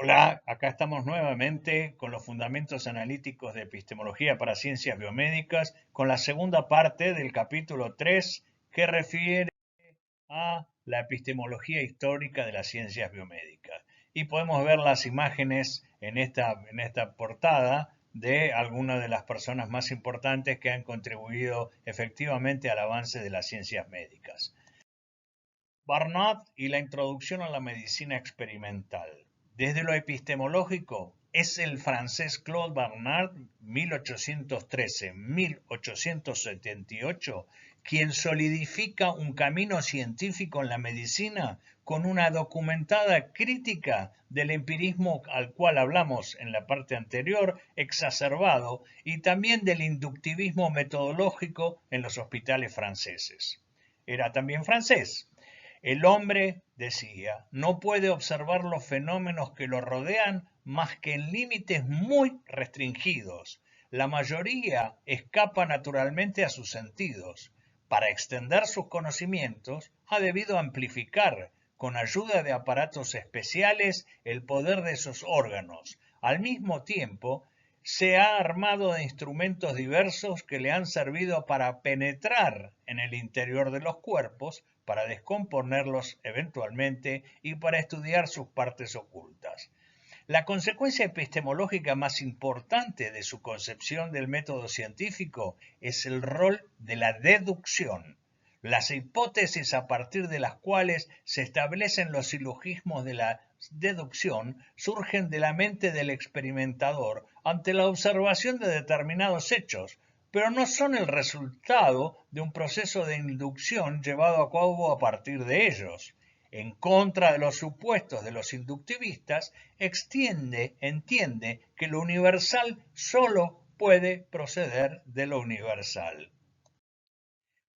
Hola, acá estamos nuevamente con los fundamentos analíticos de epistemología para ciencias biomédicas, con la segunda parte del capítulo 3 que refiere a la epistemología histórica de las ciencias biomédicas. Y podemos ver las imágenes en esta portada de algunas de las personas más importantes que han contribuido efectivamente al avance de las ciencias médicas. Barnard y la introducción a la medicina experimental. Desde lo epistemológico, es el francés Claude Barnard, 1813-1878, quien solidifica un camino científico en la medicina con una documentada crítica del empirismo al cual hablamos en la parte anterior, exacerbado, y también del inductivismo metodológico en los hospitales franceses. Era también francés. El hombre, decía, no puede observar los fenómenos que lo rodean más que en límites muy restringidos. La mayoría escapa naturalmente a sus sentidos. Para extender sus conocimientos, ha debido amplificar, con ayuda de aparatos especiales, el poder de esos órganos. Al mismo tiempo, se ha armado de instrumentos diversos que le han servido para penetrar en el interior de los cuerpos, para descomponerlos eventualmente y para estudiar sus partes ocultas. La consecuencia epistemológica más importante de su concepción del método científico es el rol de la deducción. Las hipótesis a partir de las cuales se establecen los silogismos de la deducción surgen de la mente del experimentador ante la observación de determinados hechos, pero no son el resultado de un proceso de inducción llevado a cabo a partir de ellos. En contra de los supuestos de los inductivistas, entiende que lo universal solo puede proceder de lo universal.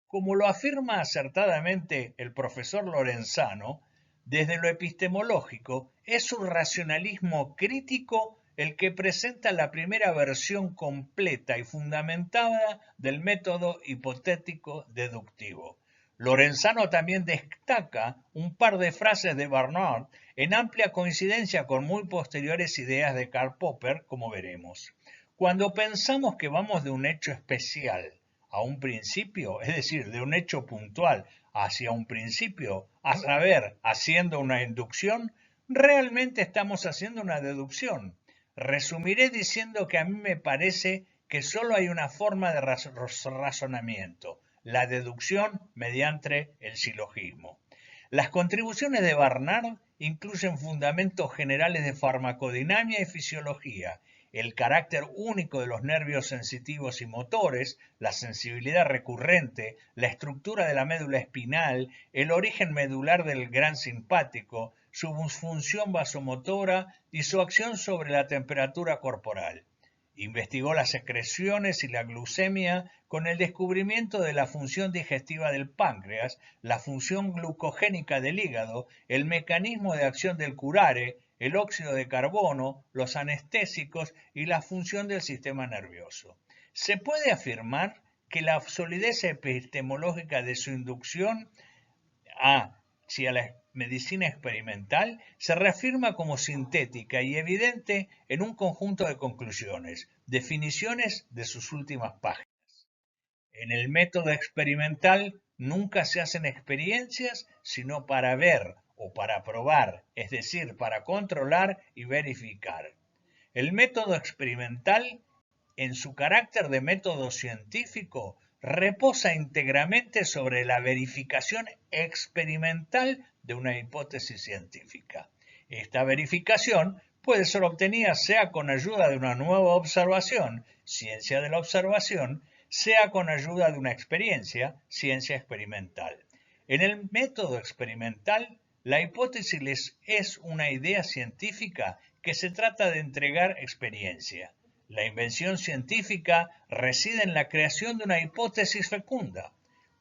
Como lo afirma acertadamente el profesor Lorenzano, desde lo epistemológico es un racionalismo crítico el que presenta la primera versión completa y fundamentada del método hipotético deductivo. Lorenzano también destaca un par de frases de Barnard en amplia coincidencia con muy posteriores ideas de Karl Popper, como veremos. Cuando pensamos que vamos de un hecho especial a un principio, es decir, de un hecho puntual hacia un principio, a saber, haciendo una inducción, realmente estamos haciendo una deducción. Resumiré diciendo que a mí me parece que solo hay una forma de razonamiento, la deducción mediante el silogismo. Las contribuciones de Barnard incluyen fundamentos generales de farmacodinamia y fisiología, el carácter único de los nervios sensitivos y motores, la sensibilidad recurrente, la estructura de la médula espinal, el origen medular del gran simpático, su función vasomotora y su acción sobre la temperatura corporal. Investigó las secreciones y la glucemia con el descubrimiento de la función digestiva del páncreas, la función glucogénica del hígado, el mecanismo de acción del curare, el óxido de carbono, los anestésicos y la función del sistema nervioso. Se puede afirmar que la solidez epistemológica de su inducción hacia la medicina experimental se reafirma como sintética y evidente en un conjunto de conclusiones, definiciones de sus últimas páginas. En el método experimental nunca se hacen experiencias sino para ver o para probar, es decir, para controlar y verificar. El método experimental, en su carácter de método científico, reposa íntegramente sobre la verificación experimental de una hipótesis científica. Esta verificación puede ser obtenida sea con ayuda de una nueva observación, ciencia de la observación, sea con ayuda de una experiencia, ciencia experimental. En el método experimental, la hipótesis es una idea científica que se trata de entregar experiencia. La invención científica reside en la creación de una hipótesis fecunda.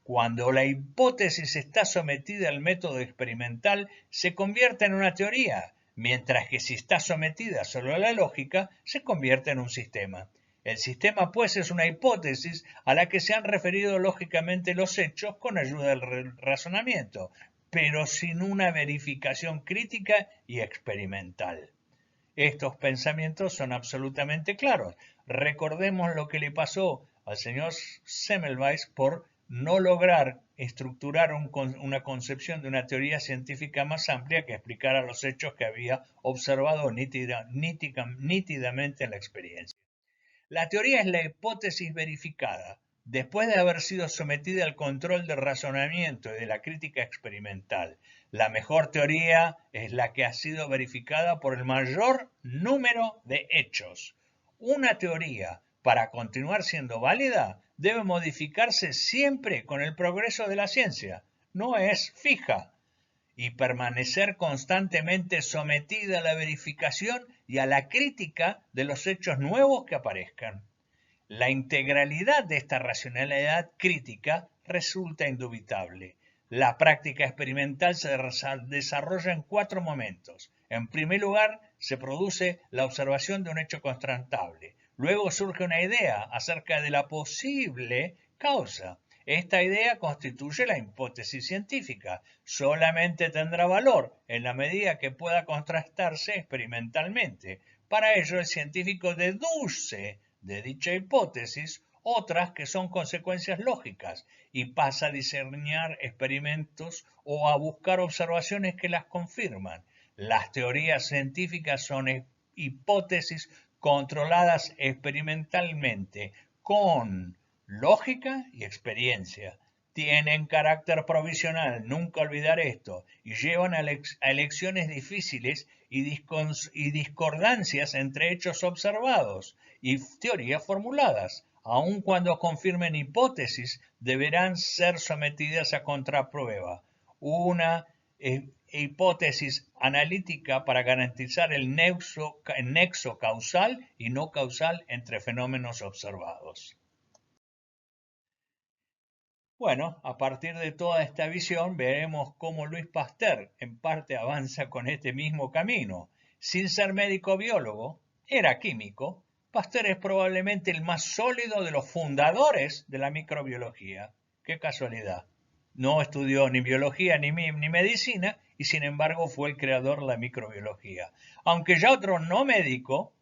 Cuando la hipótesis está sometida al método experimental, se convierte en una teoría, mientras que si está sometida solo a la lógica, se convierte en un sistema. El sistema, pues, es una hipótesis a la que se han referido lógicamente los hechos con ayuda del razonamiento, pero sin una verificación crítica y experimental. Estos pensamientos son absolutamente claros. Recordemos lo que le pasó al señor Semmelweis por no lograr estructurar una concepción de una teoría científica más amplia que explicara los hechos que había observado nítidamente en la experiencia. La teoría es la hipótesis verificada, después de haber sido sometida al control del razonamiento y de la crítica experimental. La mejor teoría es la que ha sido verificada por el mayor número de hechos. Una teoría, para continuar siendo válida, debe modificarse siempre con el progreso de la ciencia. No es fija y permanecer constantemente sometida a la verificación y a la crítica de los hechos nuevos que aparezcan. La integralidad de esta racionalidad crítica resulta indubitable. La práctica experimental se desarrolla en 4 momentos. En primer lugar, se produce la observación de un hecho constatable. Luego surge una idea acerca de la posible causa. Esta idea constituye la hipótesis científica. Solamente tendrá valor en la medida que pueda contrastarse experimentalmente. Para ello, el científico deduce de dicha hipótesis otras que son consecuencias lógicas y pasa a diseñar experimentos o a buscar observaciones que las confirman. Las teorías científicas son hipótesis controladas experimentalmente con lógica y experiencia. Tienen carácter provisional, nunca olvidar esto, y llevan a elecciones difíciles y discordancias entre hechos observados y teorías formuladas. Aun cuando confirmen hipótesis, deberán ser sometidas a contraprueba. Una hipótesis analítica para garantizar el nexo causal y no causal entre fenómenos observados. Bueno, a partir de toda esta visión veremos cómo Louis Pasteur en parte avanza con este mismo camino. Sin ser médico biólogo, era químico. Pasteur es probablemente el más sólido de los fundadores de la microbiología. Qué casualidad. No estudió ni biología ni medicina y sin embargo fue el creador de la microbiología. Aunque ya otro no médico,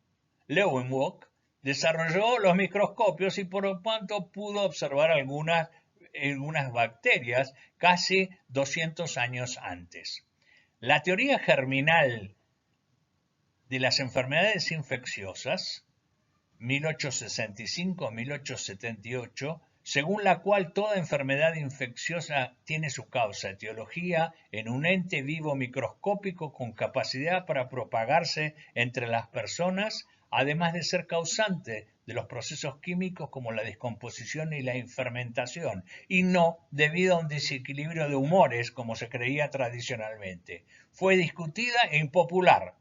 Leeuwenhoek, desarrolló los microscopios y por lo tanto pudo observar algunas bacterias casi 200 años antes. La teoría germinal de las enfermedades infecciosas, 1865-1878, según la cual toda enfermedad infecciosa tiene su causa, etiología, en un ente vivo microscópico con capacidad para propagarse entre las personas, además de ser causante de los procesos químicos como la descomposición y la fermentación, y no debido a un desequilibrio de humores como se creía tradicionalmente. Fue discutida e impopular,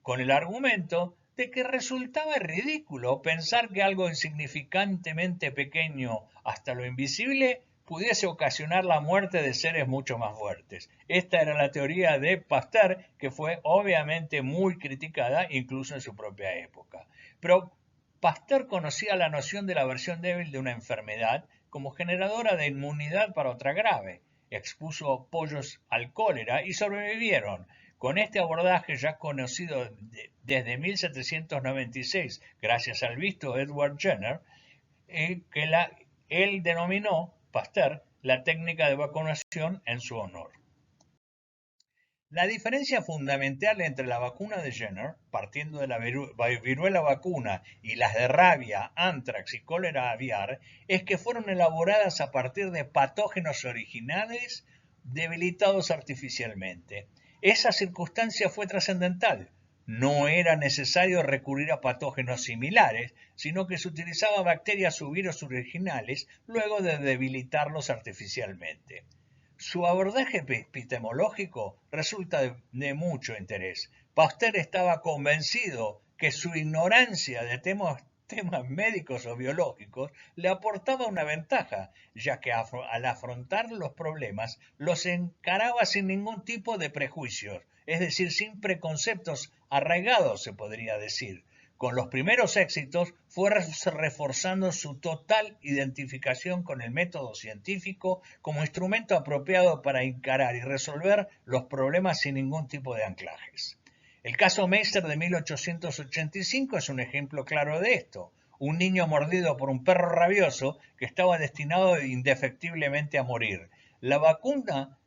con el argumento de que resultaba ridículo pensar que algo insignificantemente pequeño hasta lo invisible pudiese ocasionar la muerte de seres mucho más fuertes. Esta era la teoría de Pasteur, que fue obviamente muy criticada incluso en su propia época. Pero Pasteur conocía la noción de la versión débil de una enfermedad como generadora de inmunidad para otra grave. Expuso pollos al cólera y sobrevivieron. Con este abordaje ya conocido desde 1796, gracias al visto Edward Jenner, él denominó, Pasteur, la técnica de vacunación en su honor. La diferencia fundamental entre la vacuna de Jenner, partiendo de la viruela vacuna, y las de rabia, antrax y cólera aviar, es que fueron elaboradas a partir de patógenos originales debilitados artificialmente. Esa circunstancia fue trascendental. No era necesario recurrir a patógenos similares, sino que se utilizaba bacterias o virus originales luego de debilitarlos artificialmente. Su abordaje epistemológico resulta de mucho interés. Pasteur estaba convencido que su ignorancia de temas médicos o biológicos le aportaba una ventaja, ya que al afrontar los problemas los encaraba sin ningún tipo de prejuicios, es decir, sin preconceptos arraigados, se podría decir. Con los primeros éxitos fue reforzando su total identificación con el método científico como instrumento apropiado para encarar y resolver los problemas sin ningún tipo de anclajes. El caso Meister de 1885 es un ejemplo claro de esto. Un niño mordido por un perro rabioso que estaba destinado indefectiblemente a morir. La vacuna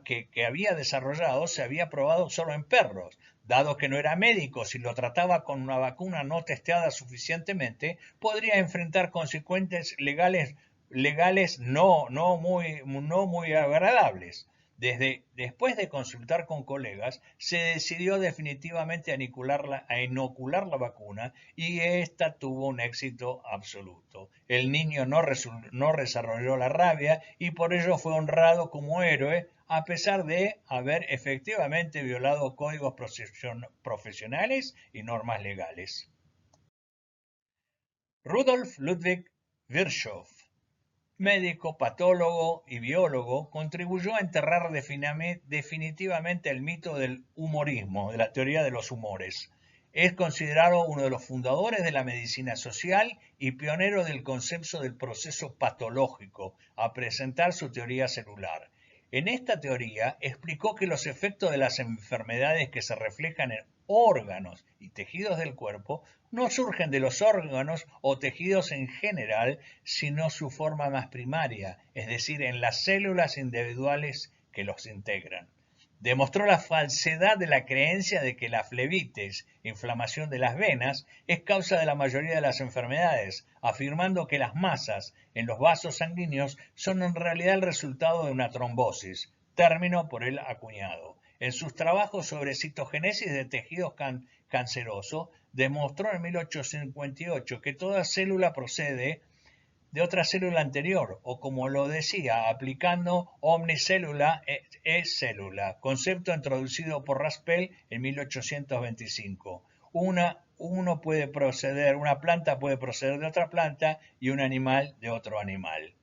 que había desarrollado se había probado solo en perros. Dado que no era médico, si lo trataba con una vacuna no testeada suficientemente, podría enfrentar consecuencias legales no muy agradables. Después de consultar con colegas, se decidió definitivamente a inocular la vacuna y esta tuvo un éxito absoluto. El niño no desarrolló la rabia y por ello fue honrado como héroe a pesar de haber efectivamente violado códigos profesionales y normas legales. Rudolf Ludwig Virchow, médico, patólogo y biólogo, contribuyó a enterrar definitivamente el mito del humorismo, de la teoría de los humores. Es considerado uno de los fundadores de la medicina social y pionero del concepto del proceso patológico, a presentar su teoría celular. En esta teoría explicó que los efectos de las enfermedades que se reflejan en órganos y tejidos del cuerpo no surgen de los órganos o tejidos en general, sino su forma más primaria, es decir, en las células individuales que los integran. Demostró la falsedad de la creencia de que la flebitis, inflamación de las venas, es causa de la mayoría de las enfermedades, afirmando que las masas en los vasos sanguíneos son en realidad el resultado de una trombosis, término por él acuñado. En sus trabajos sobre citogénesis de tejidos cancerosos, demostró en 1858 que toda célula procede de otra célula anterior, o como lo decía, aplicando omnicélula es célula, concepto introducido por Raspel en 1825. Una planta puede proceder de otra planta y un animal de otro animal.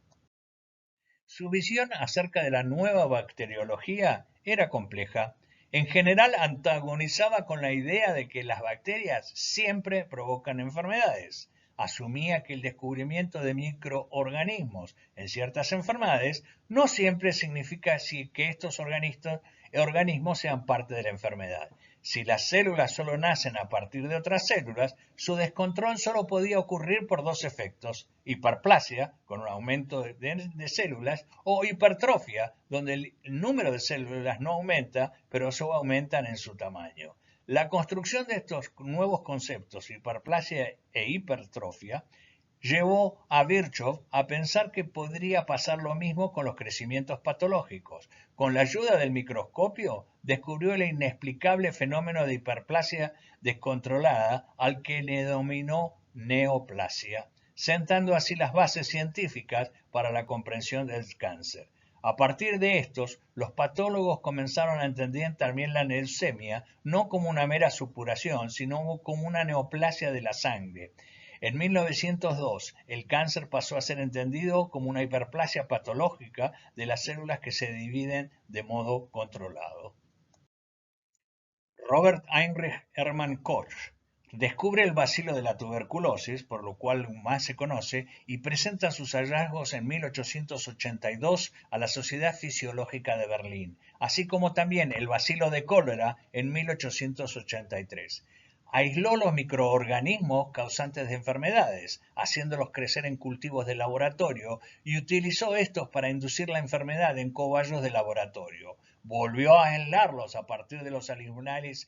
Su visión acerca de la nueva bacteriología era compleja. En general antagonizaba con la idea de que las bacterias siempre provocan enfermedades. Asumía que el descubrimiento de microorganismos en ciertas enfermedades no siempre significa que estos organismos sean parte de la enfermedad. Si las células solo nacen a partir de otras células, su descontrol solo podía ocurrir por dos efectos: hiperplasia, con un aumento de células, o hipertrofia, donde el número de células no aumenta, pero solo aumentan en su tamaño. La construcción de estos nuevos conceptos, hiperplasia e hipertrofia, llevó a Virchow a pensar que podría pasar lo mismo con los crecimientos patológicos. Con la ayuda del microscopio, descubrió el inexplicable fenómeno de hiperplasia descontrolada, al que le denominó neoplasia, sentando así las bases científicas para la comprensión del cáncer. A partir de estos, los patólogos comenzaron a entender también la leucemia no como una mera supuración, sino como una neoplasia de la sangre. En 1902, el cáncer pasó a ser entendido como una hiperplasia patológica de las células que se dividen de modo controlado. Robert Heinrich Hermann Koch descubre el bacilo de la tuberculosis, por lo cual más se conoce, y presenta sus hallazgos en 1882 a la Sociedad Fisiológica de Berlín, así como también el bacilo de cólera en 1883. Aisló los microorganismos causantes de enfermedades, haciéndolos crecer en cultivos de laboratorio, y utilizó estos para inducir la enfermedad en cobayos de laboratorio. Volvió a aislarlos a partir de los animales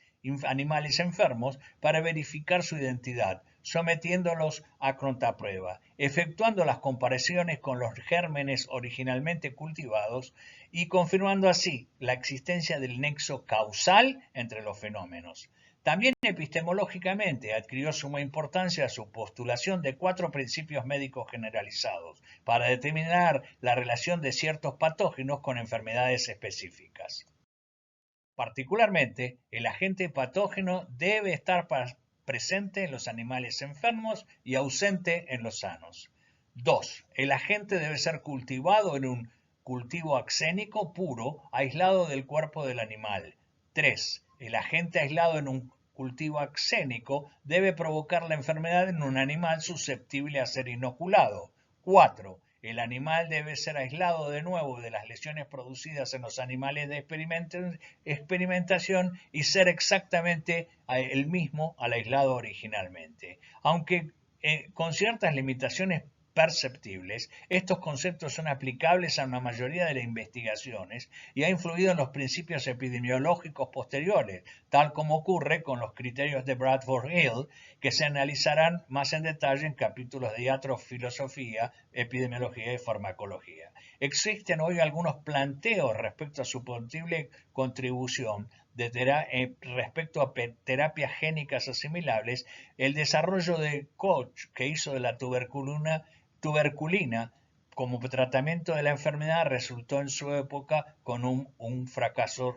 enfermos para verificar su identidad, sometiéndolos a contraprueba, efectuando las comparaciones con los gérmenes originalmente cultivados y confirmando así la existencia del nexo causal entre los fenómenos. También epistemológicamente adquirió suma importancia su postulación de 4 principios médicos generalizados para determinar la relación de ciertos patógenos con enfermedades específicas. Particularmente, el agente patógeno debe estar presente en los animales enfermos y ausente en los sanos. 2. El agente debe ser cultivado en un cultivo axénico puro, aislado del cuerpo del animal. 3. El agente aislado en un cultivo axénico debe provocar la enfermedad en un animal susceptible a ser inoculado. 4. El animal debe ser aislado de nuevo de las lesiones producidas en los animales de experimentación y ser exactamente el mismo al aislado originalmente. Aunque con ciertas limitaciones perceptibles, estos conceptos son aplicables a una mayoría de las investigaciones y ha influido en los principios epidemiológicos posteriores, tal como ocurre con los criterios de Bradford Hill, que se analizarán más en detalle en capítulos de iatrofilosofía, epidemiología y farmacología. Existen hoy algunos planteos respecto a su posible contribución respecto a terapias génicas asimilables, el desarrollo de Koch, que hizo de la tuberculina como tratamiento de la enfermedad, resultó en su época con un fracaso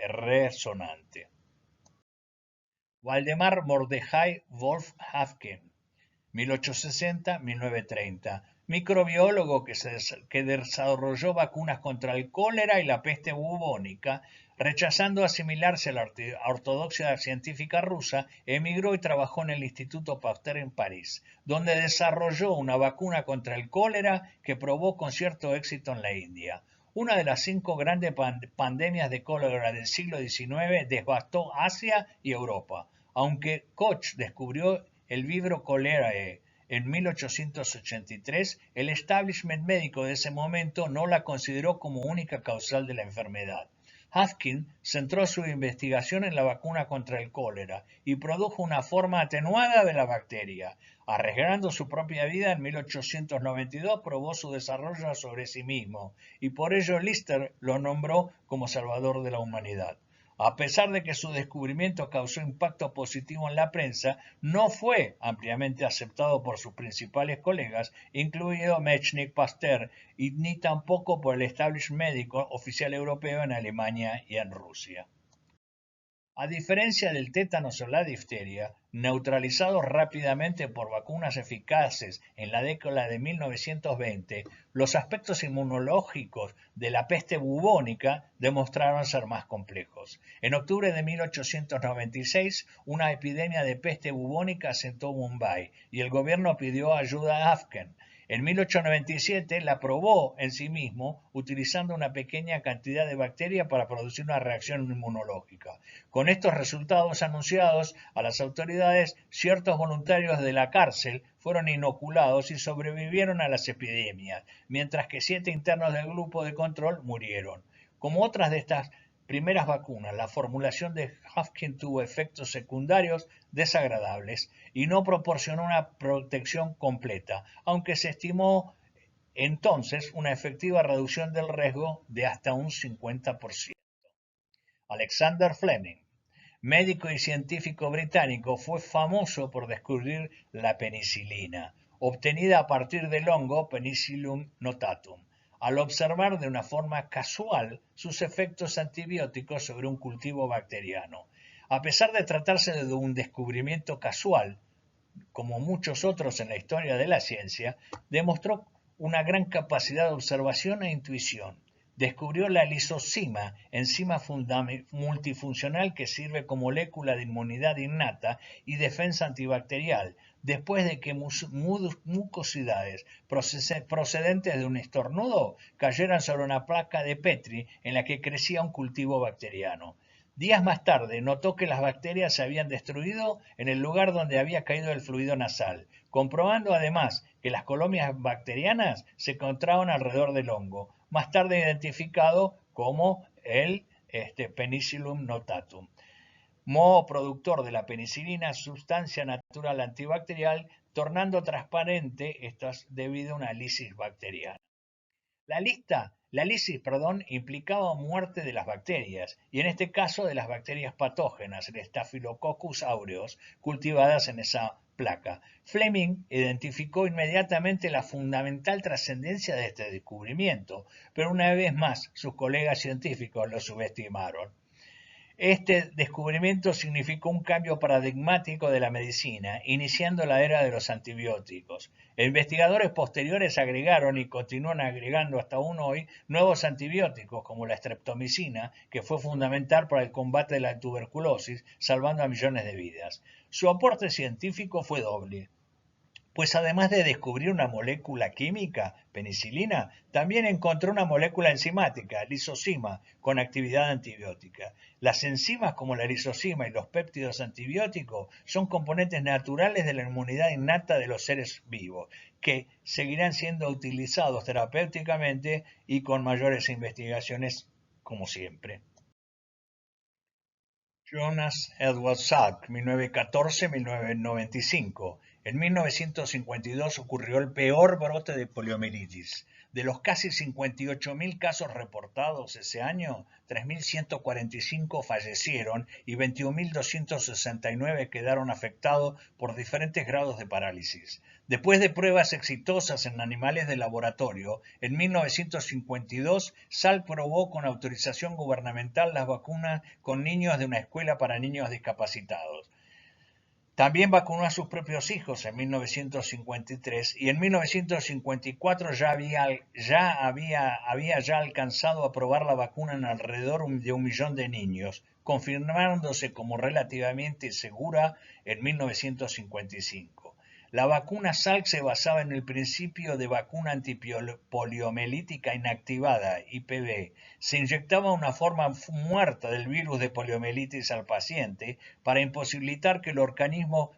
resonante. Waldemar Mordechai Wolf Haffkine, 1860-1930, microbiólogo que desarrolló vacunas contra el cólera y la peste bubónica, rechazando asimilarse a la ortodoxia científica rusa, emigró y trabajó en el Instituto Pasteur en París, donde desarrolló una vacuna contra el cólera que probó con cierto éxito en la India. Una de las 5 grandes pandemias de cólera del siglo XIX devastó Asia y Europa. Aunque Koch descubrió el Vibrio cholerae en 1883, el establishment médico de ese momento no la consideró como única causal de la enfermedad. Haffkine centró su investigación en la vacuna contra el cólera y produjo una forma atenuada de la bacteria. Arriesgando su propia vida, en 1892 probó su desarrollo sobre sí mismo y por ello Lister lo nombró como salvador de la humanidad. A pesar de que su descubrimiento causó impacto positivo en la prensa, no fue ampliamente aceptado por sus principales colegas, incluido Mechnik Pasteur, y ni tampoco por el establishment médico oficial europeo en Alemania y en Rusia. A diferencia del tétanos o la difteria, neutralizados rápidamente por vacunas eficaces en la década de 1920, los aspectos inmunológicos de la peste bubónica demostraron ser más complejos. En octubre de 1896, una epidemia de peste bubónica asentó Mumbai y el gobierno pidió ayuda a Afghan. En 1897 la probó en sí mismo utilizando una pequeña cantidad de bacteria para producir una reacción inmunológica. Con estos resultados anunciados a las autoridades, ciertos voluntarios de la cárcel fueron inoculados y sobrevivieron a las epidemias, mientras que 7 internos del grupo de control murieron. Como otras de estas primeras vacunas, la formulación de Haffkine tuvo efectos secundarios desagradables y no proporcionó una protección completa, aunque se estimó entonces una efectiva reducción del riesgo de hasta un 50%. Alexander Fleming, médico y científico británico, fue famoso por descubrir la penicilina, obtenida a partir del hongo Penicillium notatum, al observar de una forma casual sus efectos antibióticos sobre un cultivo bacteriano. A pesar de tratarse de un descubrimiento casual, como muchos otros en la historia de la ciencia, demostró una gran capacidad de observación e intuición. Descubrió la lisozima, enzima multifuncional que sirve como molécula de inmunidad innata y defensa antibacterial, después de que mucosidades procedentes de un estornudo cayeran sobre una placa de Petri en la que crecía un cultivo bacteriano. Días más tarde notó que las bacterias se habían destruido en el lugar donde había caído el fluido nasal, comprobando además que las colonias bacterianas se encontraban alrededor del hongo, más tarde identificado como el Penicillium notatum. Moho productor de la penicilina, sustancia natural antibacterial, tornando transparente estas debido a una lisis bacteriana. La lisis, implicaba muerte de las bacterias, y en este caso de las bacterias patógenas, el Staphylococcus aureus, cultivadas en esa placa. Fleming identificó inmediatamente la fundamental trascendencia de este descubrimiento, pero una vez más sus colegas científicos lo subestimaron. Este descubrimiento significó un cambio paradigmático de la medicina, iniciando la era de los antibióticos. Investigadores posteriores agregaron y continúan agregando hasta aún hoy nuevos antibióticos como la streptomicina, que fue fundamental para el combate de la tuberculosis, salvando a millones de vidas. Su aporte científico fue doble. Pues además de descubrir una molécula química, penicilina, también encontró una molécula enzimática, lisozima, con actividad antibiótica. Las enzimas como la lisozima y los péptidos antibióticos son componentes naturales de la inmunidad innata de los seres vivos, que seguirán siendo utilizados terapéuticamente y con mayores investigaciones como siempre. Jonas Edward Salk, 1914-1995. En 1952 ocurrió el peor brote de poliomielitis. De los casi 58.000 casos reportados ese año, 3.145 fallecieron y 21.269 quedaron afectados por diferentes grados de parálisis. Después de pruebas exitosas en animales de laboratorio, en 1952 Salk probó con autorización gubernamental las vacunas con niños de una escuela para niños discapacitados. También vacunó a sus propios hijos en 1953 y en 1954 había alcanzado a probar la vacuna en alrededor de 1 millón de niños, confirmándose como relativamente segura en 1955. La vacuna Salk se basaba en el principio de vacuna antipoliomelítica inactivada, IPV. Se inyectaba una forma muerta del virus de poliomielitis al paciente para posibilitar que el organismo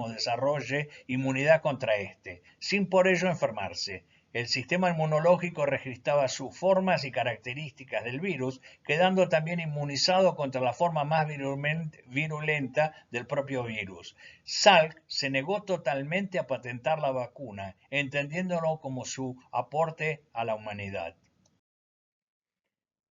desarrolle inmunidad contra este, sin por ello enfermarse. El sistema inmunológico registraba sus formas y características del virus, quedando también inmunizado contra la forma más virulenta del propio virus. Salk se negó totalmente a patentar la vacuna, entendiéndolo como su aporte a la humanidad.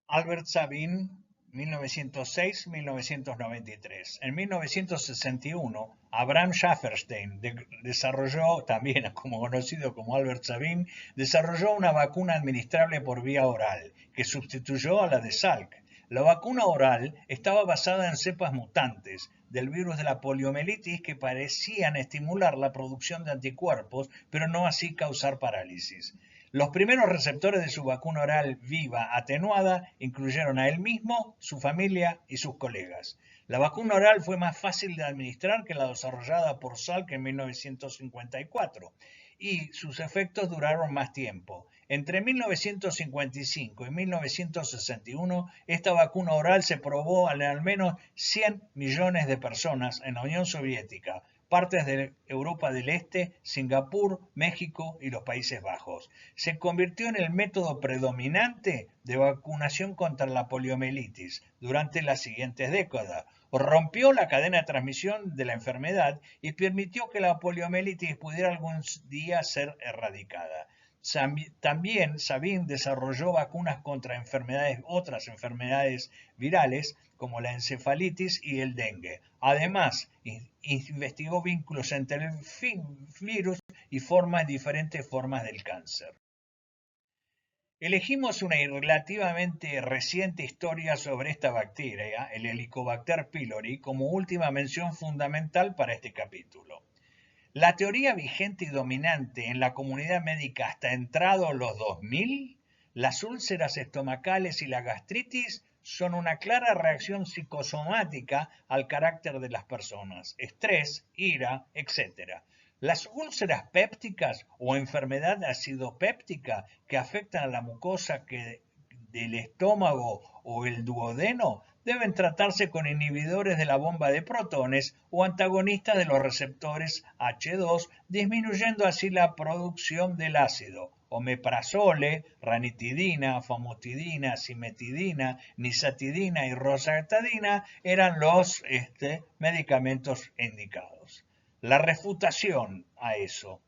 Albert Sabin, 1906-1993. En 1961, Abraham Schafferstein desarrolló, también como conocido como Albert Sabin, desarrolló una vacuna administrable por vía oral, que sustituyó a la de Salk. La vacuna oral estaba basada en cepas mutantes del virus de la poliomielitis que parecían estimular la producción de anticuerpos, pero no así causar parálisis. Los primeros receptores de su vacuna oral viva atenuada incluyeron a él mismo, su familia y sus colegas. La vacuna oral fue más fácil de administrar que la desarrollada por Salk en 1954 y sus efectos duraron más tiempo. Entre 1955 y 1961, esta vacuna oral se probó en al menos 100 millones de personas en la Unión Soviética, partes de Europa del Este, Singapur, México y los Países Bajos. Se convirtió en el método predominante de vacunación contra la poliomielitis durante las siguientes décadas. Rompió la cadena de transmisión de la enfermedad y permitió que la poliomielitis pudiera algún día ser erradicada. También Sabin desarrolló vacunas contra otras enfermedades virales como la encefalitis y el dengue. Además, investigó vínculos entre el virus y diferentes formas del cáncer. Elegimos una relativamente reciente historia sobre esta bacteria, el Helicobacter pylori, como última mención fundamental para este capítulo. La teoría vigente y dominante en la comunidad médica hasta entrados los 2000, las úlceras estomacales y la gastritis son una clara reacción psicosomática al carácter de las personas, estrés, ira, etc. Las úlceras pépticas o enfermedad acidopéptica que afectan a la mucosa del estómago o el duodeno deben tratarse con inhibidores de la bomba de protones o antagonistas de los receptores H2, disminuyendo así la producción del ácido. Omeprazole, ranitidina, famotidina, cimetidina, nisatidina y rosatadina eran los medicamentos indicados. La refutación a eso.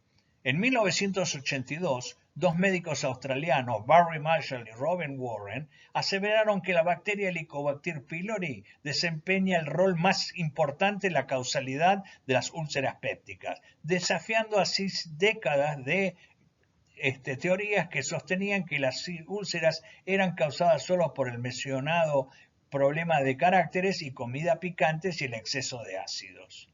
En 1982, dos médicos australianos, Barry Marshall y Robin Warren, aseveraron que la bacteria Helicobacter pylori desempeña el rol más importante en la causalidad de las úlceras pépticas, desafiando así décadas de teorías que sostenían que las úlceras eran causadas solo por el mencionado problema de caracteres y comida picantes y el exceso de ácidos.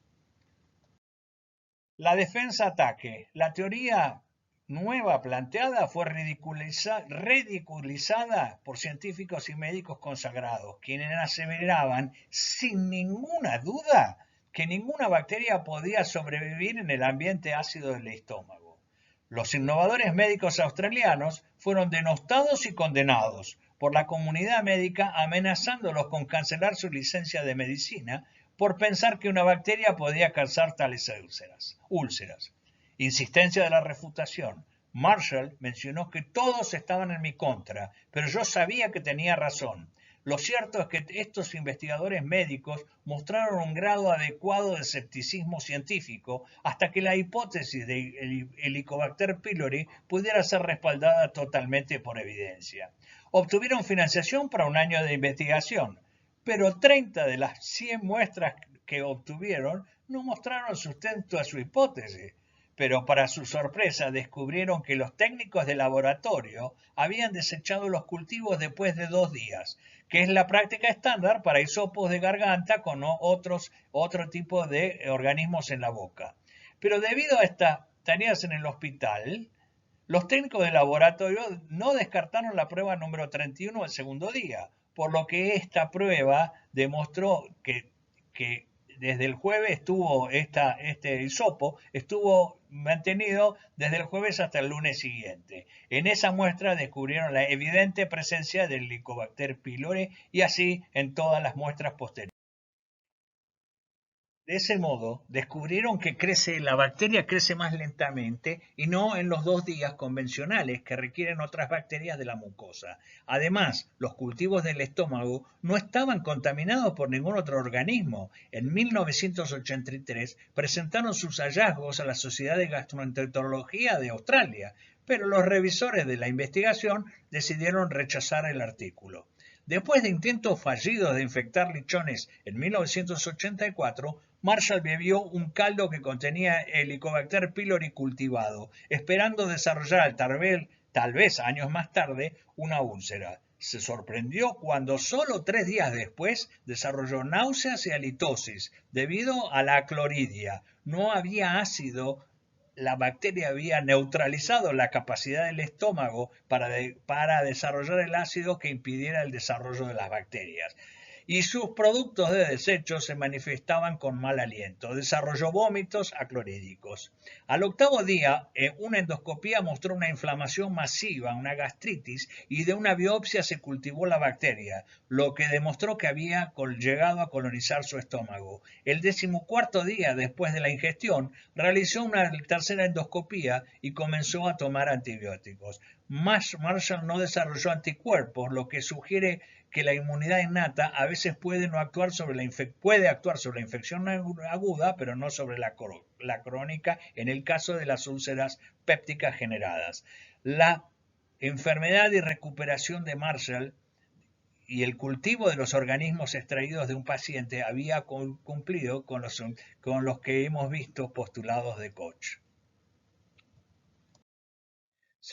La defensa-ataque. La teoría nueva planteada fue ridiculizada por científicos y médicos consagrados, quienes aseveraban sin ninguna duda que ninguna bacteria podía sobrevivir en el ambiente ácido del estómago. Los innovadores médicos australianos fueron denostados y condenados por la comunidad médica, amenazándolos con cancelar su licencia de medicina por pensar que una bacteria podía causar tales úlceras. Insistencia de la refutación. Marshall mencionó que todos estaban en mi contra, pero yo sabía que tenía razón. Lo cierto es que estos investigadores médicos mostraron un grado adecuado de escepticismo científico hasta que la hipótesis de Helicobacter pylori pudiera ser respaldada totalmente por evidencia. Obtuvieron financiación para un año de investigación, pero 30 de las 100 muestras que obtuvieron no mostraron sustento a su hipótesis. Pero para su sorpresa descubrieron que los técnicos de laboratorio habían desechado los cultivos después de 2 días, que es la práctica estándar para hisopos de garganta con otro tipo de organismos en la boca. Pero debido a estas tareas en el hospital, los técnicos de laboratorio no descartaron la prueba número 31 el segundo día, por lo que esta prueba demostró que desde el jueves este hisopo estuvo mantenido desde el jueves hasta el lunes siguiente. En esa muestra descubrieron la evidente presencia del Helicobacter pylori y así en todas las muestras posteriores. De ese modo, descubrieron que la bacteria crece más lentamente y no en los 2 días convencionales que requieren otras bacterias de la mucosa. Además, los cultivos del estómago no estaban contaminados por ningún otro organismo. En 1983 presentaron sus hallazgos a la Sociedad de Gastroenterología de Australia, pero los revisores de la investigación decidieron rechazar el artículo. Después de intentos fallidos de infectar lechones en 1984, Marshall bebió un caldo que contenía Helicobacter pylori cultivado, esperando desarrollar tal vez años más tarde una úlcera. Se sorprendió cuando solo 3 días después desarrolló náuseas y halitosis debido a la cloridia. No había ácido. La bacteria había neutralizado la capacidad del estómago para desarrollar el ácido que impidiera el desarrollo de las bacterias. Y sus productos de desecho se manifestaban con mal aliento. Desarrolló vómitos aclorídicos. Al octavo día, una endoscopía mostró una inflamación masiva, una gastritis, y de una biopsia se cultivó la bacteria, lo que demostró que había llegado a colonizar su estómago. El 14º día después de la ingestión, realizó una tercera endoscopía y comenzó a tomar antibióticos. Marshall no desarrolló anticuerpos, lo que sugiere que la inmunidad innata a veces puede actuar sobre la infección aguda, pero no sobre la crónica, en el caso de las úlceras pépticas generadas. La enfermedad y recuperación de Marshall y el cultivo de los organismos extraídos de un paciente había cumplido con los que hemos visto postulados de Koch.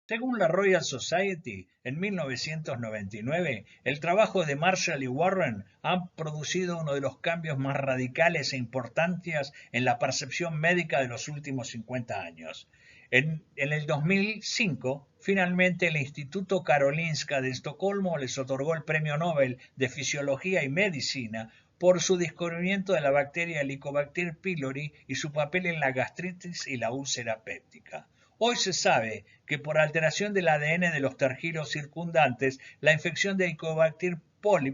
Según la Royal Society, en 1999, el trabajo de Marshall y Warren ha producido uno de los cambios más radicales e importantes en la percepción médica de los últimos 50 años. En el 2005, finalmente el Instituto Karolinska de Estocolmo les otorgó el Premio Nobel de Fisiología y Medicina por su descubrimiento de la bacteria Helicobacter pylori y su papel en la gastritis y la úlcera péptica. Hoy se sabe que por alteración del ADN de los tergilos circundantes, la infección de Helicobacter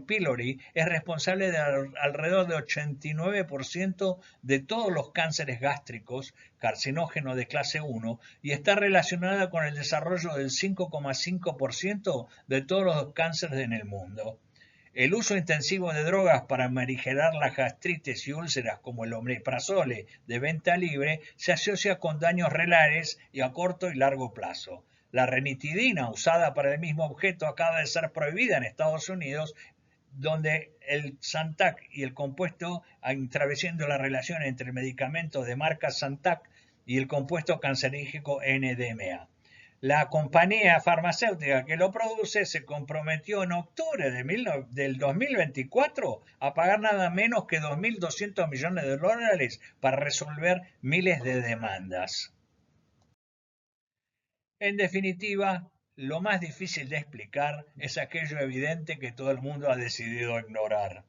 pylori es responsable de alrededor de 89% de todos los cánceres gástricos, carcinógenos de clase 1, y está relacionada con el desarrollo del 5,5% de todos los cánceres en el mundo. El uso intensivo de drogas para morigerar las gastritis y úlceras como el omeprazole de venta libre se asocia con daños renales y a corto y largo plazo. La ranitidina usada para el mismo objeto acaba de ser prohibida en Estados Unidos, donde el Zantac y el compuesto, estableciendo la relación entre el medicamento de marca Zantac y el compuesto cancerígeno NDMA. La compañía farmacéutica que lo produce se comprometió en octubre del 2024 a pagar nada menos que 2.200 millones de dólares para resolver miles de demandas. En definitiva, lo más difícil de explicar es aquello evidente que todo el mundo ha decidido ignorar.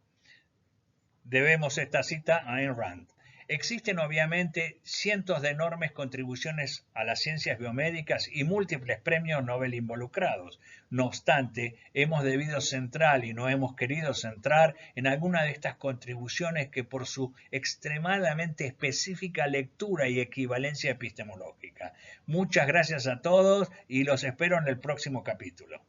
Debemos esta cita a Ayn Rand. Existen obviamente cientos de enormes contribuciones a las ciencias biomédicas y múltiples premios Nobel involucrados. No obstante, hemos debido centrar y no hemos querido centrar en alguna de estas contribuciones que por su extremadamente específica lectura y equivalencia epistemológica. Muchas gracias a todos y los espero en el próximo capítulo.